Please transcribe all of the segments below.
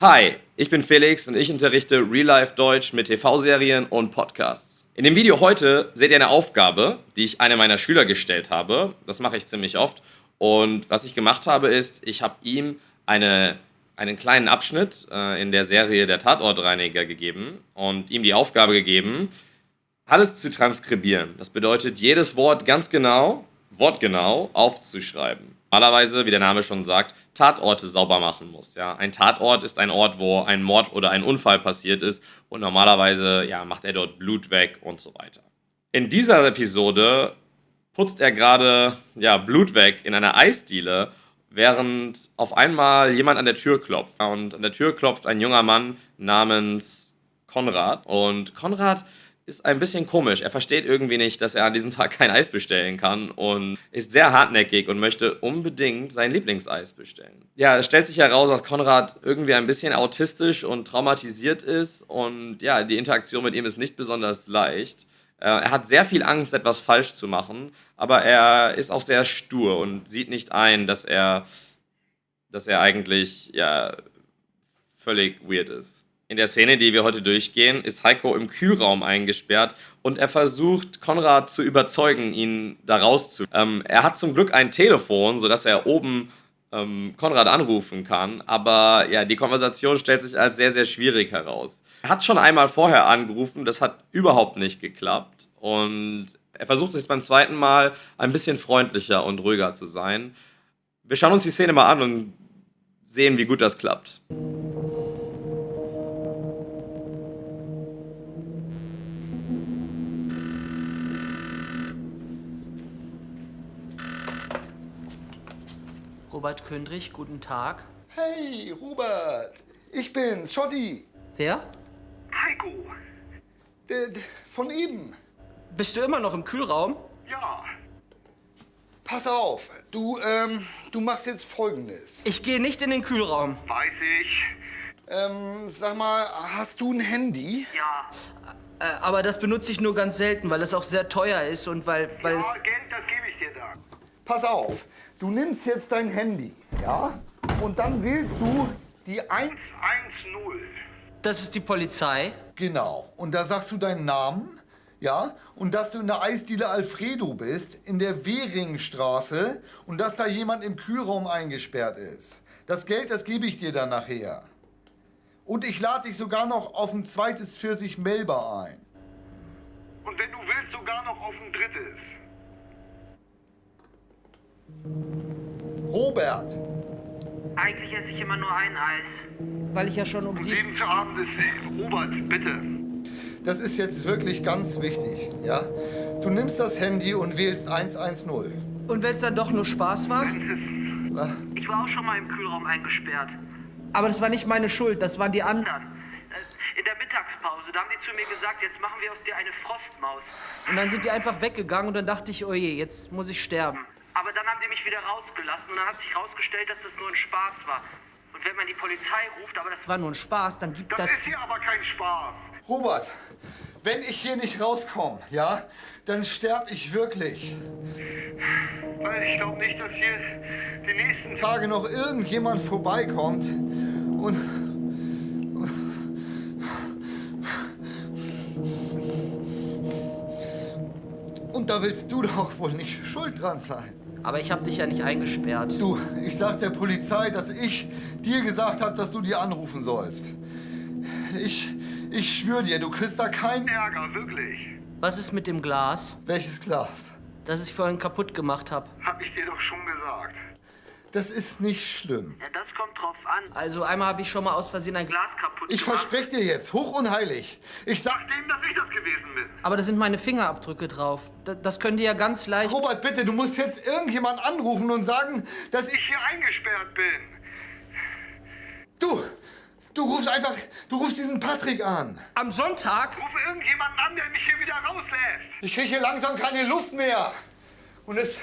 Hi, ich bin Felix und ich unterrichte Real Life Deutsch mit TV-Serien und Podcasts. In dem Video heute seht ihr eine Aufgabe, die ich einem meiner Schüler gestellt habe. Das mache ich ziemlich oft. Und was ich gemacht habe, ist, ich habe ihm einen kleinen Abschnitt in der Serie Der Tatortreiniger gegeben und ihm die Aufgabe gegeben, alles zu transkribieren. Das bedeutet, jedes Wort ganz genau, wortgenau aufzuschreiben. Normalerweise, wie der Name schon sagt, Tatorte sauber machen muss. Ja? Ein Tatort ist ein Ort, wo ein Mord oder ein Unfall passiert ist und normalerweise macht er dort Blut weg und so weiter. In dieser Episode putzt er gerade Blut weg in einer Eisdiele, während auf einmal jemand an der Tür klopft. Und an der Tür klopft ein junger Mann namens Konrad. Und Konrad ist ein bisschen komisch. Er versteht irgendwie nicht, dass er an diesem Tag kein Eis bestellen kann und ist sehr hartnäckig und möchte unbedingt sein Lieblingseis bestellen. Ja, es stellt sich heraus, dass Konrad irgendwie ein bisschen autistisch und traumatisiert ist und die Interaktion mit ihm ist nicht besonders leicht. Er hat sehr viel Angst, etwas falsch zu machen, aber er ist auch sehr stur und sieht nicht ein, dass er eigentlich völlig weird ist. In der Szene, die wir heute durchgehen, ist Heiko im Kühlraum eingesperrt und er versucht, Konrad zu überzeugen, ihn da rauszuholen. Er hat zum Glück ein Telefon, sodass er oben Konrad anrufen kann, aber die Konversation stellt sich als sehr, sehr schwierig heraus. Er hat schon einmal vorher angerufen, das hat überhaupt nicht geklappt und er versucht es beim zweiten Mal ein bisschen freundlicher und ruhiger zu sein. Wir schauen uns die Szene mal an und sehen, wie gut das klappt. Robert Köndrich, guten Tag. Hey, Robert, ich bin's, Schotti. Wer? Heiko. Von eben. Bist du immer noch im Kühlraum? Ja. Pass auf, du machst jetzt Folgendes. Ich gehe nicht in den Kühlraum. Weiß ich. Sag mal, hast du ein Handy? Ja. Aber das benutze ich nur ganz selten, weil es auch sehr teuer ist und weil es... Geld, das gebe ich dir dann. Pass auf, du nimmst jetzt dein Handy, ja? Und dann wählst du die 1. 110. Das ist die Polizei. Genau. Und da sagst du deinen Namen, ja? Und dass du in der Eisdiele Alfredo bist, in der Währingstraße und dass da jemand im Kühlraum eingesperrt ist. Das Geld, das gebe ich dir dann nachher. Und ich lade dich sogar noch auf ein zweites Pfirsich Melba ein. Und wenn du willst, sogar noch auf ein drittes. Robert, Eigentlich esse ich immer nur ein Eis. Weil ich ja schon um Und 7... 7 zu Abend ist safe. Robert, bitte. das ist jetzt wirklich ganz wichtig, ja? Du nimmst das Handy und wählst 110. Und wenn es dann doch nur Spaß war? Ich war auch schon mal im Kühlraum eingesperrt. Aber das war nicht meine Schuld, das waren die anderen. Dann, in der Mittagspause, da haben die zu mir gesagt, jetzt machen wir aus dir eine Frostmaus. Und dann sind die einfach weggegangen und dann dachte ich, oh je, jetzt muss ich sterben. Aber dann haben die mich wieder rausgelassen und dann hat sich rausgestellt, dass das nur ein Spaß war. Und wenn man die Polizei ruft, aber das War nur ein Spaß, dann gibt Das das... ist hier aber kein Spaß. Robert, wenn ich hier nicht rauskomme, ja, dann sterb ich wirklich. Weil ich glaube nicht, dass hier die nächsten Tage noch irgendjemand vorbeikommt und da willst du doch wohl nicht schuld dran sein. Aber ich habe dich ja nicht eingesperrt. Du, ich sag der Polizei, dass ich dir gesagt habe, dass du die anrufen sollst. Ich schwöre dir, du kriegst da kein... Ärger, wirklich. Was ist mit dem Glas, Welches Glas? das ich vorhin kaputt gemacht habe? Hab ich dir doch schon gesagt. Das ist nicht schlimm. Ja, das kommt drauf an. Also einmal habe ich schon mal aus Versehen ein Glas... Glas kaputt Ich gemacht. verspreche dir jetzt, hoch und heilig. Ich sag... Nachdem, dass ich das gewesen bin. Aber da sind meine Fingerabdrücke drauf. Das können die ja ganz leicht... Robert, bitte, du musst jetzt irgendjemand anrufen und sagen, dass ich... Ich hier eingesperrt bin. Du rufst diesen Patrick an. Am Sonntag? Rufe irgendjemanden an, der mich hier wieder rauslässt. Ich kriege hier langsam keine Luft mehr. Und es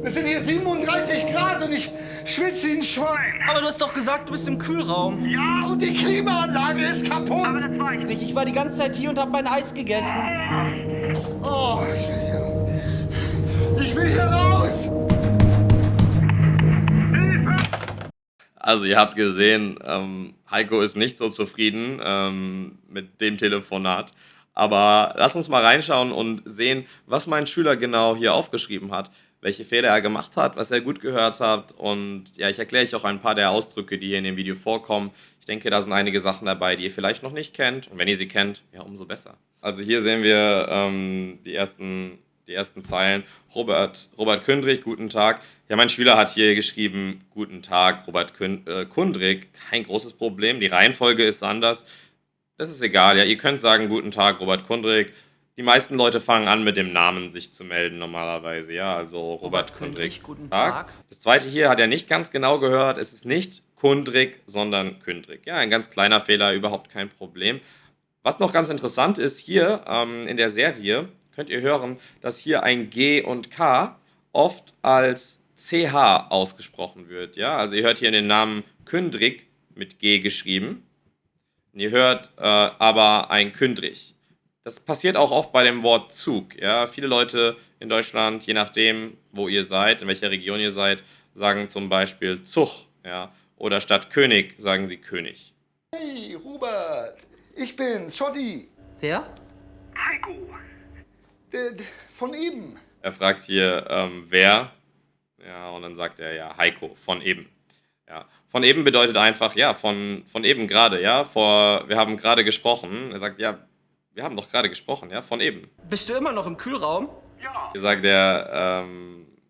sind hier 37 Grad und ich schwitze wie ein Schwein. Aber du hast doch gesagt, du bist im Kühlraum. Ja, Und die Klimaanlage ist kaputt. Aber das war ich. Ich war die ganze Zeit hier und habe mein Eis gegessen. Oh, ich will hier raus. Ich will hier raus. Also ihr habt gesehen, Heiko ist nicht so zufrieden mit dem Telefonat. Aber lass uns mal reinschauen und sehen, was mein Schüler genau hier aufgeschrieben hat, welche Fehler er gemacht hat, was er gut gehört hat. Und ja, ich erkläre euch auch ein paar der Ausdrücke, die hier in dem Video vorkommen. Ich denke, da sind einige Sachen dabei, die ihr vielleicht noch nicht kennt. Und wenn ihr sie kennt, ja, umso besser. Also hier sehen wir die ersten Zeilen. Robert Kündrich, guten Tag. Ja, mein Schüler hat hier geschrieben, guten Tag, Robert Kundrik. Kein großes Problem, die Reihenfolge ist anders. Das ist egal, ja, ihr könnt sagen, guten Tag, Robert Kundrik. Die meisten Leute fangen an, mit dem Namen sich zu melden normalerweise, ja, also Robert Kundrik, guten Tag. Das zweite hier hat er nicht ganz genau gehört, es ist nicht Kundrik, sondern Kündrik. Ja, ein ganz kleiner Fehler, überhaupt kein Problem. Was noch ganz interessant ist, hier in der Serie könnt ihr hören, dass hier ein G und K oft als CH ausgesprochen wird, ja, also ihr hört hier den Namen Kündrik mit G geschrieben. Und ihr hört aber ein Kündrich. Das passiert auch oft bei dem Wort Zug. Ja? Viele Leute in Deutschland, je nachdem, wo ihr seid, in welcher Region ihr seid, sagen zum Beispiel Zug. Ja? Oder statt König sagen sie König. Hey, Robert, ich bin's, Schotti. Wer? Heiko. Von eben. Er fragt hier, wer? Ja, und dann sagt er, ja, Heiko, von eben. Ja. Von eben bedeutet einfach, ja, von eben gerade, ja, wir haben gerade gesprochen. Er sagt, ja, wir haben doch gerade gesprochen, ja, von eben. Bist du immer noch im Kühlraum? Ja. Hier sagt er,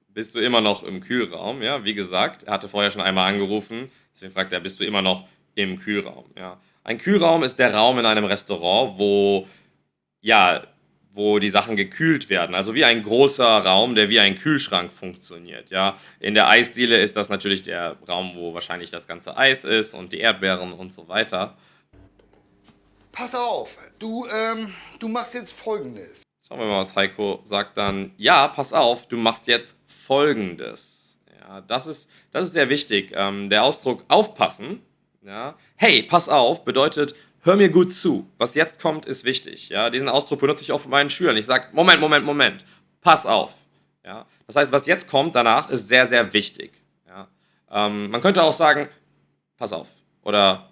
bist du immer noch im Kühlraum? Ja, wie gesagt, er hatte vorher schon einmal angerufen, deswegen fragt er, bist du immer noch im Kühlraum? Ja. Ein Kühlraum ist der Raum in einem Restaurant, wo die Sachen gekühlt werden. Also wie ein großer Raum, der wie ein Kühlschrank funktioniert. Ja. In der Eisdiele ist das natürlich der Raum, wo wahrscheinlich das ganze Eis ist und die Erdbeeren und so weiter. Pass auf, du machst jetzt Folgendes. Schauen wir mal, was Heiko sagt dann. Ja, pass auf, du machst jetzt Folgendes. Ja, das ist sehr wichtig. Der Ausdruck aufpassen, ja, hey, pass auf, bedeutet, hör mir gut zu. Was jetzt kommt, ist wichtig. Ja, diesen Ausdruck benutze ich oft mit meinen Schülern. Ich sage, Moment, pass auf. Ja, das heißt, was jetzt kommt danach, ist sehr, sehr wichtig. Ja, man könnte auch sagen, pass auf oder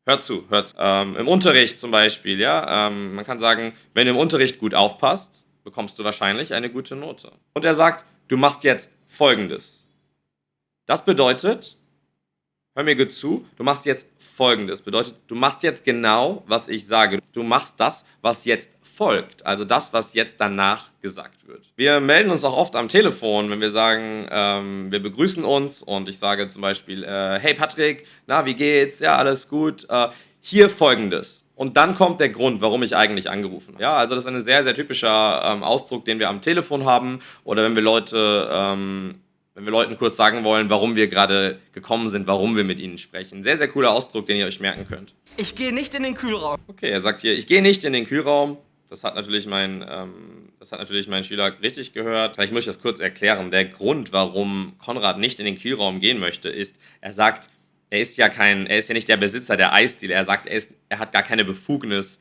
hör zu. Im Unterricht zum Beispiel, ja, man kann sagen, wenn du im Unterricht gut aufpasst, bekommst du wahrscheinlich eine gute Note. Und er sagt, du machst jetzt Folgendes. Das bedeutet, hör mir gut zu, du machst jetzt Folgendes. Bedeutet, du machst jetzt genau, was ich sage. Du machst das, was jetzt folgt. Also das, was jetzt danach gesagt wird. Wir melden uns auch oft am Telefon, wenn wir sagen, wir begrüßen uns und ich sage zum Beispiel, hey Patrick, na, wie geht's? Ja, alles gut. Hier Folgendes. Und dann kommt der Grund, warum ich eigentlich angerufen habe. Ja, also das ist ein sehr, sehr typischer Ausdruck, den wir am Telefon haben. Oder wenn wir Leuten kurz sagen wollen, warum wir gerade gekommen sind, warum wir mit ihnen sprechen. Sehr, sehr cooler Ausdruck, den ihr euch merken könnt. Ich gehe nicht in den Kühlraum. Okay, er sagt hier, ich gehe nicht in den Kühlraum. Das hat natürlich mein Schüler richtig gehört. Vielleicht muss ich das kurz erklären. Der Grund, warum Konrad nicht in den Kühlraum gehen möchte, ist, er sagt, er ist ja nicht der Besitzer der Eisdiele. Er sagt, er hat gar keine Befugnis,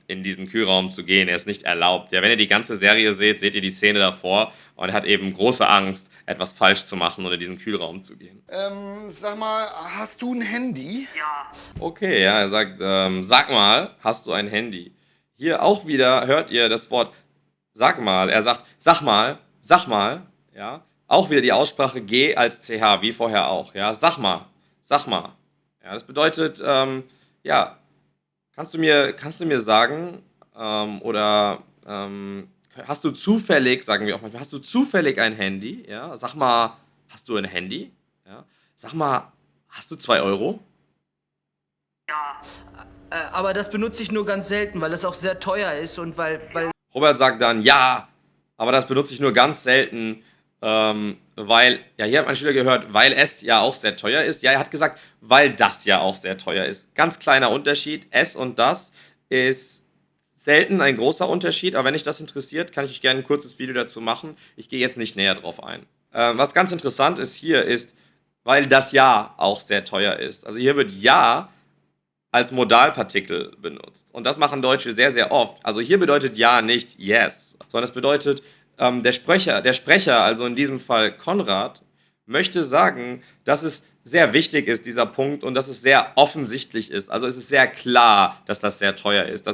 in diesen Kühlraum zu gehen. Er ist nicht erlaubt. Ja, wenn ihr die ganze Serie seht, seht ihr die Szene davor und er hat eben große Angst, etwas falsch zu machen oder in diesen Kühlraum zu gehen. Sag mal, hast du ein Handy? Ja. Okay, ja, er sagt, sag mal, hast du ein Handy? Hier auch wieder hört ihr das Wort sag mal. Er sagt, sag mal, ja. Auch wieder die Aussprache G als CH, wie vorher auch, ja. Sag mal. Ja, das bedeutet, ja, kannst du mir sagen, hast du zufällig, sagen wir auch manchmal, hast du zufällig ein Handy? Ja, sag mal, hast du ein Handy? Ja, sag mal, hast du 2 Euro? Ja. Aber das benutze ich nur ganz selten, weil es auch sehr teuer ist und weil Robert sagt dann, ja, aber das benutze ich nur ganz selten, weil, ja, hier hat mein Schüler gehört, weil es ja auch sehr teuer ist. Ja, er hat gesagt, weil das ja auch sehr teuer ist. Ganz kleiner Unterschied, es und das ist selten ein großer Unterschied, aber wenn dich das interessiert, kann ich euch gerne ein kurzes Video dazu machen. Ich gehe jetzt nicht näher drauf ein. Was ganz interessant ist hier, ist, weil das ja auch sehr teuer ist. Also hier wird ja als Modalpartikel benutzt. Und das machen Deutsche sehr, sehr oft. Also hier bedeutet ja nicht yes, sondern es bedeutet, der Sprecher, also in diesem Fall Konrad, möchte sagen, dass es sehr wichtig ist, dieser Punkt, und dass es sehr offensichtlich ist. Also es ist sehr klar, dass das sehr teuer ist.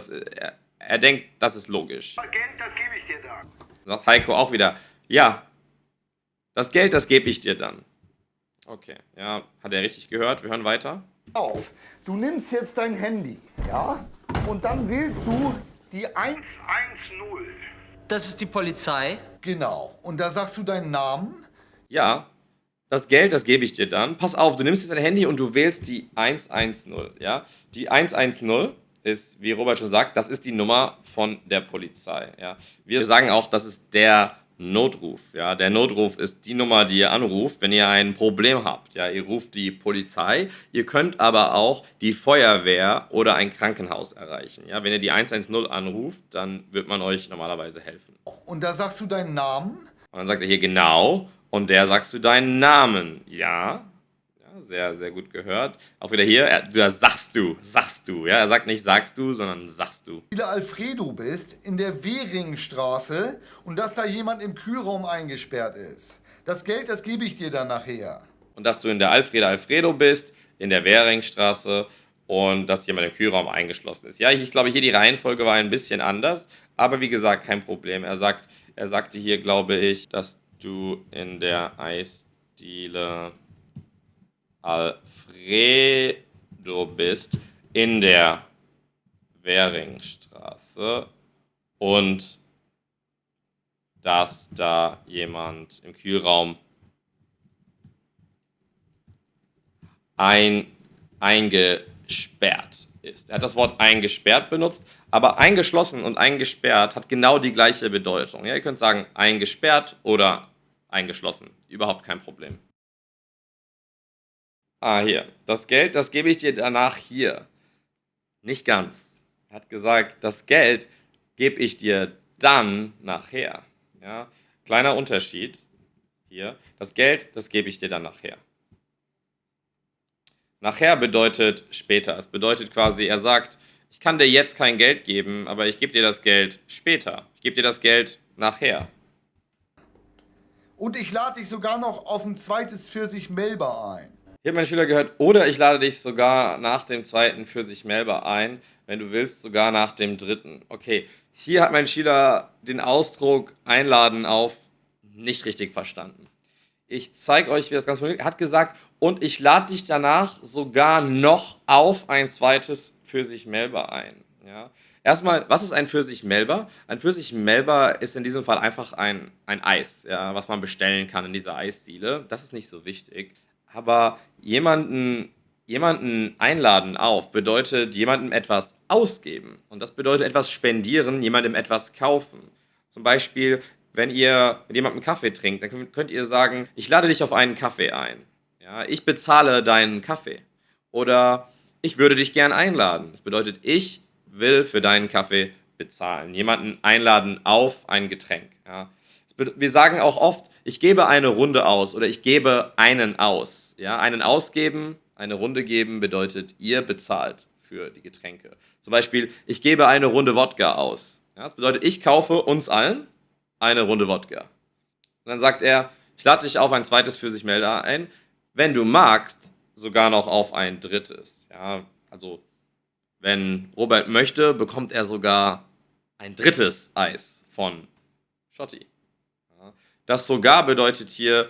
Er denkt, das ist logisch. Geld, das gebe ich dir dann. Sagt Heiko auch wieder, ja, das Geld, das gebe ich dir dann. Okay, ja, hat er richtig gehört? Wir hören weiter. Auf. Du nimmst jetzt dein Handy, ja? Und dann wählst du die 1. 1-0. Das ist die Polizei. Genau. Und da sagst du deinen Namen. Ja, das Geld, das gebe ich dir dann. Pass auf, du nimmst jetzt dein Handy und du wählst die 110, ja? Die 110 ist, wie Robert schon sagt, das ist die Nummer von der Polizei, ja? Wir sagen auch, das ist der Notruf, ja? Der Notruf ist die Nummer, die ihr anruft, wenn ihr ein Problem habt, ja? Ihr ruft die Polizei, ihr könnt aber auch die Feuerwehr oder ein Krankenhaus erreichen, ja? Wenn ihr die 110 anruft, dann wird man euch normalerweise helfen. Und da sagst du deinen Namen. Und dann sagt er hier genau, und der sagst du deinen Namen. Ja, sehr, sehr gut gehört. Auch wieder hier, sagst du. Ja, er sagt nicht sagst du, sondern sagst du. Alfredo bist in der Währingstraße und dass da jemand im Kühlraum eingesperrt ist. Das Geld, das gebe ich dir dann nachher. Und dass du in der Alfredo bist, in der Währingstraße und dass jemand im Kühlraum eingeschlossen ist. Ja, ich glaube, hier die Reihenfolge war ein bisschen anders, aber wie gesagt, kein Problem. Er sagte hier, glaube ich, dass du in der Eisdiele Alfredo bist, in der Währingstraße und dass da jemand im Kühlraum eingesperrt ist. Er hat das Wort eingesperrt benutzt, aber eingeschlossen und eingesperrt hat genau die gleiche Bedeutung. Ja, ihr könnt sagen eingesperrt oder eingeschlossen. Überhaupt kein Problem. Hier. Das Geld, das gebe ich dir danach hier. Nicht ganz. Er hat gesagt, das Geld gebe ich dir dann nachher. Ja, kleiner Unterschied hier. Das Geld, das gebe ich dir dann nachher. Nachher bedeutet später. Es bedeutet quasi, er sagt, ich kann dir jetzt kein Geld geben, aber ich gebe dir das Geld später. Ich gebe dir das Geld nachher. Und ich lade dich sogar noch auf ein zweites Pfirsich-Melba ein. Hier hat mein Schüler gehört, oder ich lade dich sogar nach dem zweiten Pfirsich-Melba ein, wenn du willst, sogar nach dem dritten. Okay, hier hat mein Schüler den Ausdruck einladen auf nicht richtig verstanden. Ich zeige euch, wie das Ganze funktioniert. Er hat gesagt, und ich lade dich danach sogar noch auf ein zweites Pfirsich-Melba ein. Ja. Erstmal, was ist ein Pfirsich-Melba? Ein Pfirsich-Melba ist in diesem Fall einfach ein Eis, ja, was man bestellen kann in dieser Eisdiele. Das ist nicht so wichtig. Aber jemanden einladen auf bedeutet jemandem etwas ausgeben. Und das bedeutet etwas spendieren, jemandem etwas kaufen. Zum Beispiel, wenn ihr mit jemandem Kaffee trinkt, dann könnt ihr sagen, ich lade dich auf einen Kaffee ein. Ja, ich bezahle deinen Kaffee. Oder ich würde dich gern einladen. Das bedeutet, ich will für deinen Kaffee bezahlen. Jemanden einladen auf ein Getränk. Ja. Wir sagen auch oft, ich gebe eine Runde aus oder ich gebe einen aus. Ja, einen ausgeben, eine Runde geben bedeutet, ihr bezahlt für die Getränke. Zum Beispiel, ich gebe eine Runde Wodka aus. Ja, das bedeutet, ich kaufe uns allen eine Runde Wodka. Und dann sagt er, ich lade dich auf ein zweites Pfirsich-Melba ein, wenn du magst, sogar noch auf ein drittes. Ja, also, wenn Robert möchte, bekommt er sogar ein drittes Eis von Schotti. Ja, das sogar bedeutet hier,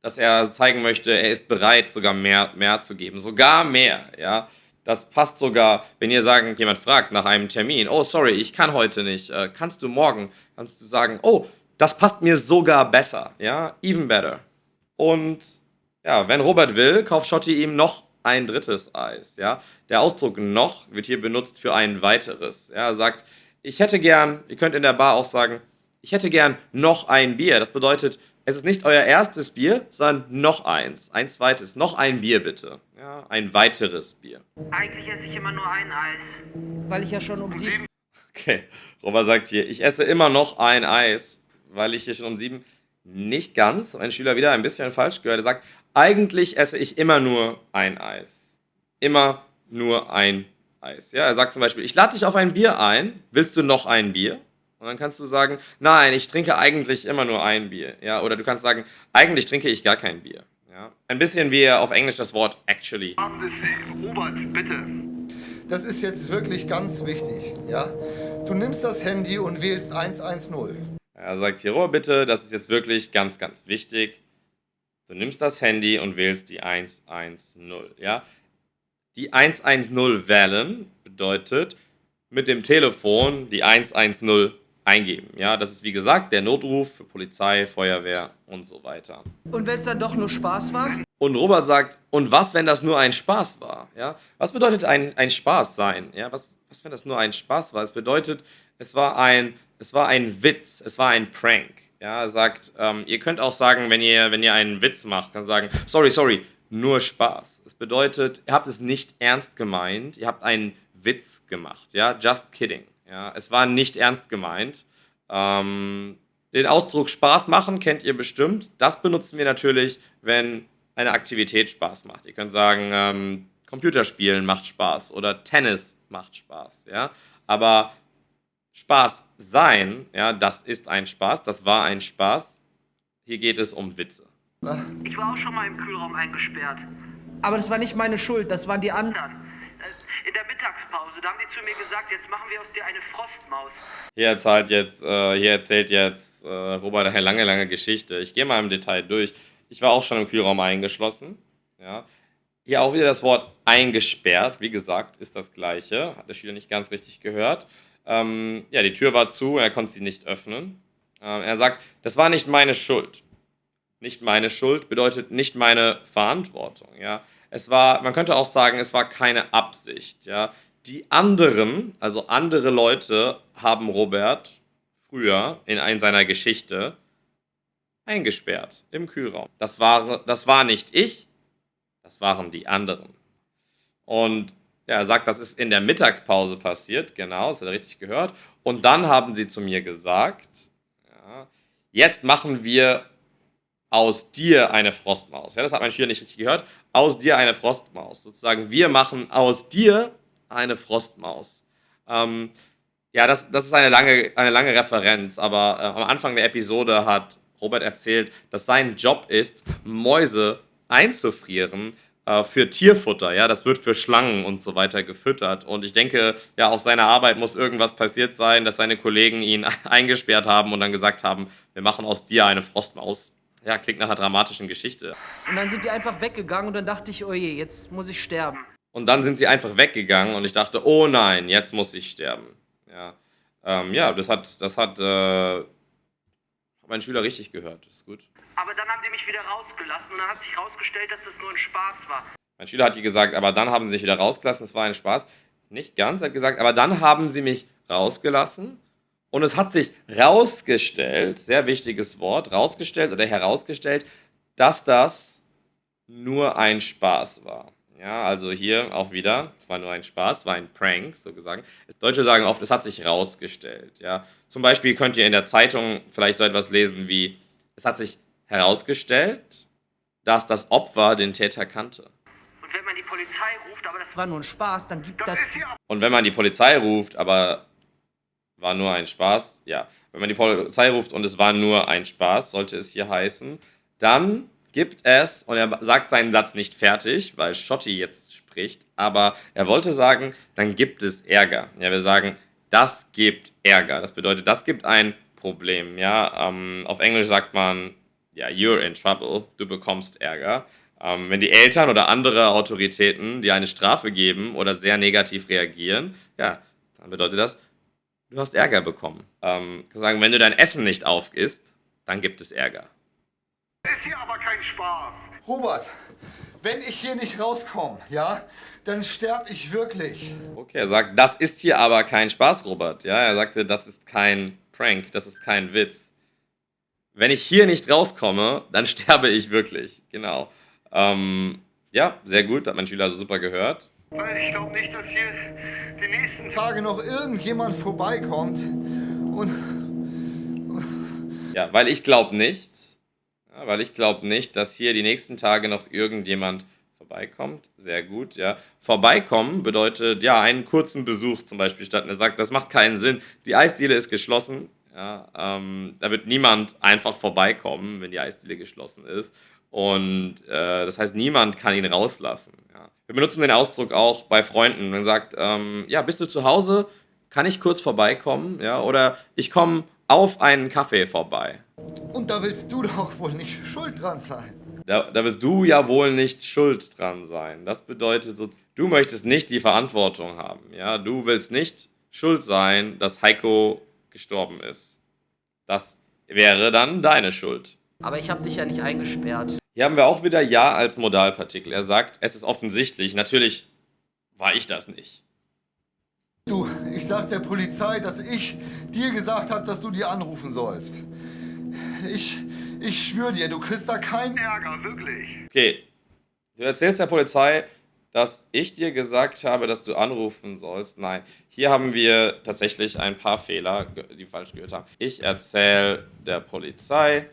dass er zeigen möchte, er ist bereit, sogar mehr zu geben. Sogar mehr, ja. Das passt sogar, wenn jemand fragt nach einem Termin, oh, sorry, ich kann heute nicht, kannst du morgen, kannst du sagen, oh, das passt mir sogar besser, ja, even better. Und ja, wenn Robert will, kauft Schotti ihm noch ein drittes Eis, ja. Der Ausdruck noch wird hier benutzt für ein weiteres. Ja, er sagt, ich hätte gern, ihr könnt in der Bar auch sagen, ich hätte gern noch ein Bier. Das bedeutet, es ist nicht euer erstes Bier, sondern noch eins, ein zweites, noch ein Bier bitte. Ja, ein weiteres Bier. Eigentlich esse ich immer nur ein Eis. Weil ich ja schon um 7... Okay, Robert sagt hier, ich esse immer noch ein Eis, weil ich hier schon um 7... Nicht ganz, mein Schüler wieder ein bisschen falsch gehört. Er sagt, eigentlich esse ich immer nur ein Eis. Immer nur ein Eis. Ja, er sagt zum Beispiel, ich lade dich auf ein Bier ein, willst du noch ein Bier? Und dann kannst du sagen, nein, ich trinke eigentlich immer nur ein Bier. Ja, oder du kannst sagen, eigentlich trinke ich gar kein Bier. Ja? Ein bisschen wie auf Englisch das Wort actually. Robert, bitte. Das ist jetzt wirklich ganz wichtig, ja? Du nimmst das Handy und wählst 110. Er sagt hier, Robert, bitte, das ist jetzt wirklich ganz, ganz wichtig. Du nimmst das Handy und wählst die 110. Ja? Die 110 wählen bedeutet mit dem Telefon die 110 eingeben. Ja? Das ist wie gesagt der Notruf für Polizei, Feuerwehr und so weiter. Und wenn es dann doch nur Spaß war? Und Robert sagt, und was, wenn das nur ein Spaß war? Ja? Was bedeutet ein Spaß sein? Ja? Was, wenn das nur ein Spaß war? Es bedeutet, es war ein Witz, es war ein Prank. Ja? Er sagt, ihr könnt auch sagen, wenn ihr einen Witz macht, kann sagen, sorry, nur Spaß. Es bedeutet, ihr habt es nicht ernst gemeint, ihr habt einen Witz gemacht. Ja? Just kidding. Ja? Es war nicht ernst gemeint. Den Ausdruck Spaß machen kennt ihr bestimmt. Das benutzen wir natürlich, wenn eine Aktivität Spaß macht. Ihr könnt sagen, Computerspielen macht Spaß oder Tennis macht Spaß. Ja? Aber Spaß sein, ja, das ist ein Spaß, das war ein Spaß. Hier geht es um Witze. Ich war auch schon mal im Kühlraum eingesperrt. Aber das war nicht meine Schuld, das waren die anderen. In der Mittagspause, da haben die zu mir gesagt, jetzt machen wir aus dir eine Frostmaus. Hier erzählt jetzt Robert eine lange Geschichte. Ich gehe mal im Detail durch. Ich war auch schon im Kühlraum eingeschlossen. Ja. Hier auch wieder das Wort eingesperrt. Wie gesagt, ist das Gleiche. Hat der Schüler nicht ganz richtig gehört. Ja, die Tür war zu, er konnte sie nicht öffnen. Er sagt, das war nicht meine Schuld. Nicht meine Schuld bedeutet nicht meine Verantwortung. Ja. Man könnte auch sagen, es war keine Absicht. Ja. Die anderen, also andere Leute, haben Robert früher in seiner Geschichte eingesperrt im Kühlraum. Das war nicht ich, das waren die anderen. Und ja, er sagt, das ist in der Mittagspause passiert, genau, das hat er richtig gehört. Und dann haben sie zu mir gesagt, ja, jetzt machen wir aus dir eine Frostmaus. Ja, das hat mein Schüler nicht richtig gehört. Aus dir eine Frostmaus. Sozusagen, wir machen aus dir eine Frostmaus. Ja, das ist eine lange Referenz, aber am Anfang der Episode hat Robert erzählt, dass sein Job ist, Mäuse einzufrieren für Tierfutter. Ja, das wird für Schlangen und so weiter gefüttert. Und ich denke, ja, auf seiner Arbeit muss irgendwas passiert sein, dass seine Kollegen ihn eingesperrt haben und dann gesagt haben, wir machen aus dir eine Frostmaus. Ja, klingt nach einer dramatischen Geschichte. Und dann sind die einfach weggegangen und dann dachte ich, oh je, jetzt muss ich sterben. Und dann sind sie einfach weggegangen und ich dachte, oh nein, jetzt muss ich sterben. Ja, das hat mein Schüler richtig gehört. Das ist gut. Aber dann haben die mich wieder rausgelassen und dann hat sich rausgestellt, dass das nur ein Spaß war. Mein Schüler hat gesagt, aber dann haben sie mich wieder rausgelassen, es war ein Spaß. Nicht ganz, er hat gesagt, aber dann haben sie mich rausgelassen und es hat sich rausgestellt, sehr wichtiges Wort, rausgestellt oder herausgestellt, dass das nur ein Spaß war. Ja, also hier auch wieder, es war nur ein Spaß, war ein Prank, so gesagt. Deutsche sagen oft, es hat sich rausgestellt. Ja. Zum Beispiel könnt ihr in der Zeitung vielleicht so etwas lesen wie, es hat sich herausgestellt, dass das Opfer den Täter kannte. Und wenn man die Polizei ruft, aber das War nur ein Spaß, dann gibt das... Und wenn man die Polizei ruft, aber war nur ein Spaß, ja, wenn man die Polizei ruft und es war nur ein Spaß, sollte es hier heißen, dann gibt es, und er sagt seinen Satz nicht fertig, weil Schotti jetzt spricht, aber er wollte sagen, dann gibt es Ärger. Ja, wir sagen, das gibt Ärger. Das bedeutet, das gibt ein Problem. Ja, auf Englisch sagt man, ja, you're in trouble, du bekommst Ärger. Wenn die Eltern oder andere Autoritäten dir eine Strafe geben oder sehr negativ reagieren, ja, dann bedeutet das, du hast Ärger bekommen. Kann sagen, wenn du dein Essen nicht aufisst, dann gibt es Ärger. Ist hier aber kein Spaß. Robert, wenn ich hier nicht rauskomme, ja, dann sterb ich wirklich. Okay, er sagt, das ist hier aber kein Spaß, Robert. Ja, er sagte, das ist kein Prank, das ist kein Witz. Wenn ich hier nicht rauskomme, dann sterbe ich wirklich. Genau. Ja, sehr gut, hat mein Schüler also super gehört. Weil ich glaube nicht, dass hier die nächsten Tage noch irgendjemand vorbeikommt und Ja, weil ich glaube nicht, dass hier die nächsten Tage noch irgendjemand vorbeikommt. Sehr gut, ja. Vorbeikommen bedeutet, ja, einen kurzen Besuch zum Beispiel statt. Er sagt, das macht keinen Sinn. Die Eisdiele ist geschlossen. Ja, da wird niemand einfach vorbeikommen, wenn die Eisdiele geschlossen ist. Und das heißt, niemand kann ihn rauslassen. Ja. Wir benutzen den Ausdruck auch bei Freunden. Man sagt, ja, bist du zu Hause? Kann ich kurz vorbeikommen? Ja, oder ich komme auf einen Kaffee vorbei. Und da willst du doch wohl nicht schuld dran sein. Da wirst du ja wohl nicht schuld dran sein. Das bedeutet, du möchtest nicht die Verantwortung haben. Ja? Du willst nicht schuld sein, dass Heiko gestorben ist. Das wäre dann deine Schuld. Aber ich habe dich ja nicht eingesperrt. Hier haben wir auch wieder Ja als Modalpartikel. Er sagt, es ist offensichtlich. Natürlich war ich das nicht. Du, ich sag der Polizei, dass ich dir gesagt habe, dass du die anrufen sollst. Ich schwöre dir, du kriegst da keinen Ärger, wirklich. Okay, du erzählst der Polizei, dass ich dir gesagt habe, dass du anrufen sollst. Nein, hier haben wir tatsächlich ein paar Fehler, die falsch gehört haben. Ich erzähle der Polizei,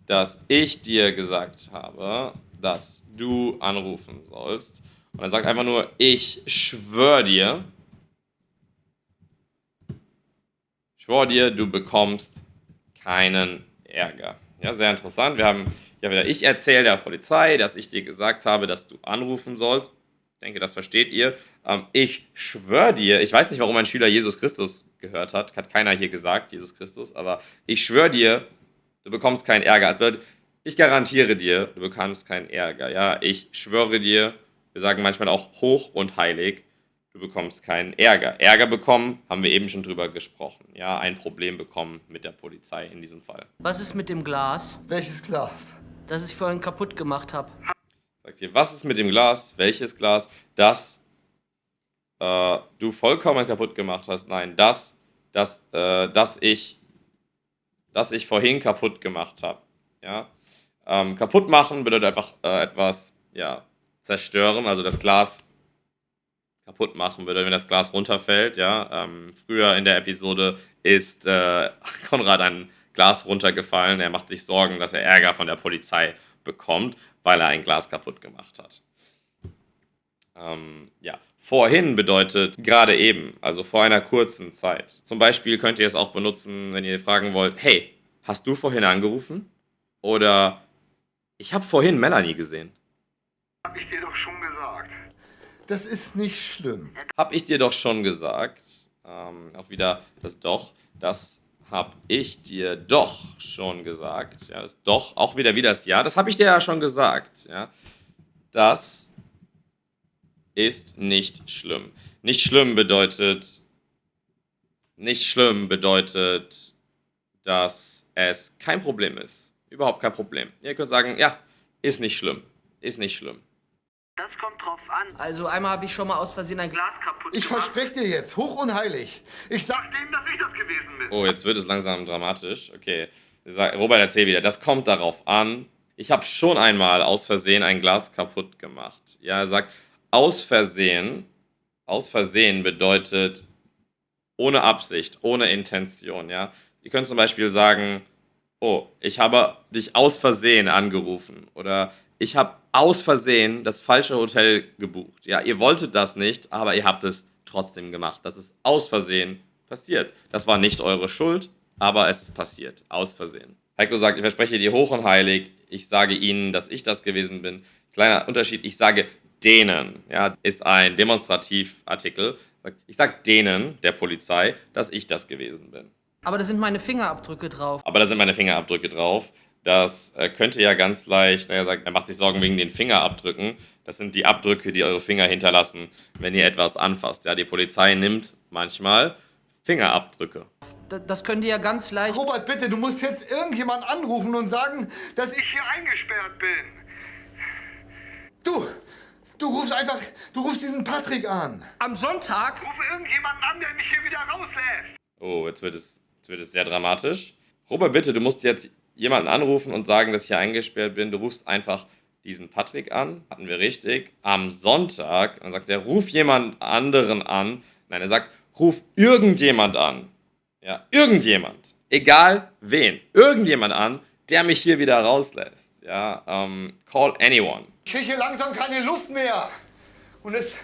dass ich dir gesagt habe, dass du anrufen sollst. Und er sagt einfach nur, ich schwöre dir, du bekommst keinen Ärger. Ja, sehr interessant. Wir haben ja wieder, ich erzähle der Polizei, dass ich dir gesagt habe, dass du anrufen sollst. Ich denke, das versteht ihr. Ich schwöre dir, ich weiß nicht, warum ein Schüler Jesus Christus gehört hat. Hat keiner hier gesagt, Jesus Christus. Aber ich schwöre dir, du bekommst keinen Ärger. Also, ich garantiere dir, du bekommst keinen Ärger. Ja, ich schwöre dir, wir sagen manchmal auch hoch und heilig, du bekommst keinen Ärger. Ärger bekommen, haben wir eben schon drüber gesprochen. Ja, ein Problem bekommen mit der Polizei in diesem Fall. Was ist mit dem Glas, Welches Glas? das ich vorhin kaputt gemacht habe? Sagt ihr, was ist mit dem Glas? Welches Glas? Das du vollkommen kaputt gemacht hast? Nein, das ich vorhin kaputt gemacht habe. Ja? Kaputt machen bedeutet einfach etwas zerstören, also das Glas kaputt machen bedeutet, wenn das Glas runterfällt. Ja? Früher in der Episode ist Konrad ein Glas runtergefallen. Er macht sich Sorgen, dass er Ärger von der Polizei bekommt, weil er ein Glas kaputt gemacht hat. Vorhin bedeutet gerade eben, also vor einer kurzen Zeit. Zum Beispiel könnt ihr es auch benutzen, wenn ihr fragen wollt, hey, hast du vorhin angerufen? Oder ich habe vorhin Melanie gesehen. Hab ich dir doch schon gesagt. Das ist nicht schlimm. Hab ich dir doch schon gesagt. Auch wieder das Doch. Das hab ich dir doch schon gesagt. Ja, das Doch, auch wieder wie das Ja. Das habe ich dir ja schon gesagt. Ja. Das ist nicht schlimm. Nicht schlimm bedeutet, dass es kein Problem ist. Überhaupt kein Problem. Ihr könnt sagen, ja, ist nicht schlimm. Ist nicht schlimm. Das kommt drauf an. Also einmal habe ich schon mal aus Versehen ein Glas... Glas kaputt Ich gemacht. verspreche dir jetzt, hoch und heilig. Ich sag, Nachdem, dass ich das gewesen bin. Oh, jetzt wird es langsam dramatisch. Okay. Robert, erzähl wieder. Das kommt darauf an. Ich habe schon einmal aus Versehen ein Glas kaputt gemacht. Ja, er sagt, aus Versehen. Aus Versehen bedeutet ohne Absicht, ohne Intention. Ja. Ihr könnt zum Beispiel sagen, oh, ich habe dich aus Versehen angerufen. Oder ich habe aus Versehen das falsche Hotel gebucht. Ja, ihr wolltet das nicht, aber ihr habt es trotzdem gemacht. Das ist aus Versehen passiert. Das war nicht eure Schuld, aber es ist passiert. Aus Versehen. Heiko sagt, ich verspreche dir hoch und heilig, ich sage ihnen, dass ich das gewesen bin. Kleiner Unterschied, ich sage denen, ja, ist ein Demonstrativartikel. Ich sage denen, der Polizei, dass ich das gewesen bin. Aber da sind meine Fingerabdrücke drauf. Aber da sind meine Fingerabdrücke drauf. Das könnte ja ganz leicht, er macht sich Sorgen wegen den Fingerabdrücken. Das sind die Abdrücke, die eure Finger hinterlassen, wenn ihr etwas anfasst. Ja, die Polizei nimmt manchmal Fingerabdrücke. Das könnt ihr ja ganz leicht... Robert, bitte, du musst jetzt irgendjemanden anrufen und sagen, dass ich... Ich hier eingesperrt bin. Du rufst diesen Patrick an. Am Sonntag? Rufe irgendjemanden an, der mich hier wieder rauslässt. Oh, jetzt wird es sehr dramatisch. Robert, bitte, du musst jetzt jemanden anrufen und sagen, dass ich hier eingesperrt bin. Du rufst einfach diesen Patrick an. Hatten wir richtig. Am Sonntag, dann sagt er, ruf jemand anderen an. Nein, er sagt, ruf irgendjemand an. Ja, irgendjemand. Egal wen. Irgendjemand an, der mich hier wieder rauslässt. Ja, call anyone. Ich kriege hier langsam keine Luft mehr. Und es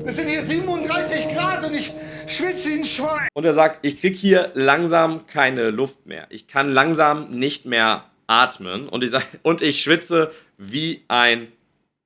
sind hier 37 Grad und ich schwitze wie ein Schwein. Und er sagt, ich krieg hier langsam keine Luft mehr. Ich kann langsam nicht mehr atmen. Und ich schwitze wie ein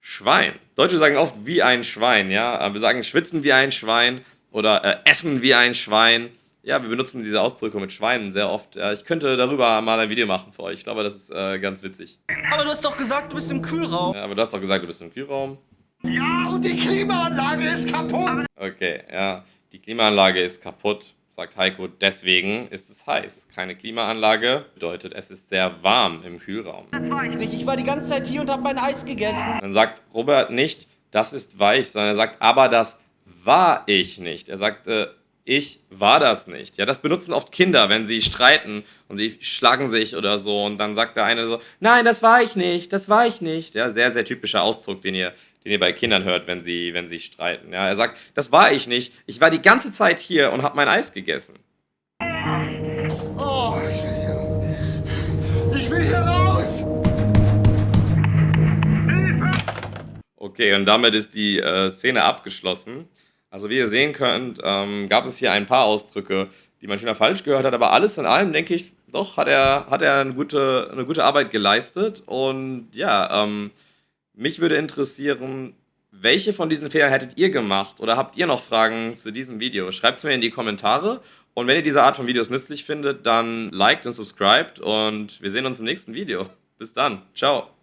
Schwein. Deutsche sagen oft wie ein Schwein, ja. Wir sagen schwitzen wie ein Schwein oder essen wie ein Schwein. Ja, wir benutzen diese Ausdrücke mit Schweinen sehr oft. Ja, ich könnte darüber mal ein Video machen für euch. Ich glaube, das ist ganz witzig. Aber du hast doch gesagt, du bist im Kühlraum. Ja, aber du hast doch gesagt, du bist im Kühlraum. Und die Klimaanlage ist kaputt. Okay, ja. Die Klimaanlage ist kaputt, sagt Heiko. Deswegen ist es heiß. Keine Klimaanlage bedeutet, es ist sehr warm im Kühlraum. Ich war die ganze Zeit hier und hab mein Eis gegessen. Dann sagt Robert nicht, das ist weich, sondern er sagt, aber das war ich nicht. Er sagt, ich war das nicht. Ja, das benutzen oft Kinder, wenn sie streiten und sie schlagen sich oder so. Und dann sagt der eine so, nein, das war ich nicht, das war ich nicht. Ja, sehr, sehr typischer Ausdruck, den ihr bei Kindern hört, wenn sie streiten. Ja, er sagt, das war ich nicht. Ich war die ganze Zeit hier und habe mein Eis gegessen. Oh, ich will hier raus. Ich will hier raus. Okay, und damit ist die Szene abgeschlossen. Also wie ihr sehen könnt, gab es hier ein paar Ausdrücke, die man schon mal falsch gehört hat, aber alles in allem, denke ich, doch, hat er eine gute Arbeit geleistet. Und ja, mich würde interessieren, welche von diesen Fehlern hättet ihr gemacht oder habt ihr noch Fragen zu diesem Video? Schreibt es mir in die Kommentare. Und wenn ihr diese Art von Videos nützlich findet, dann liked und subscribed und wir sehen uns im nächsten Video. Bis dann. Ciao.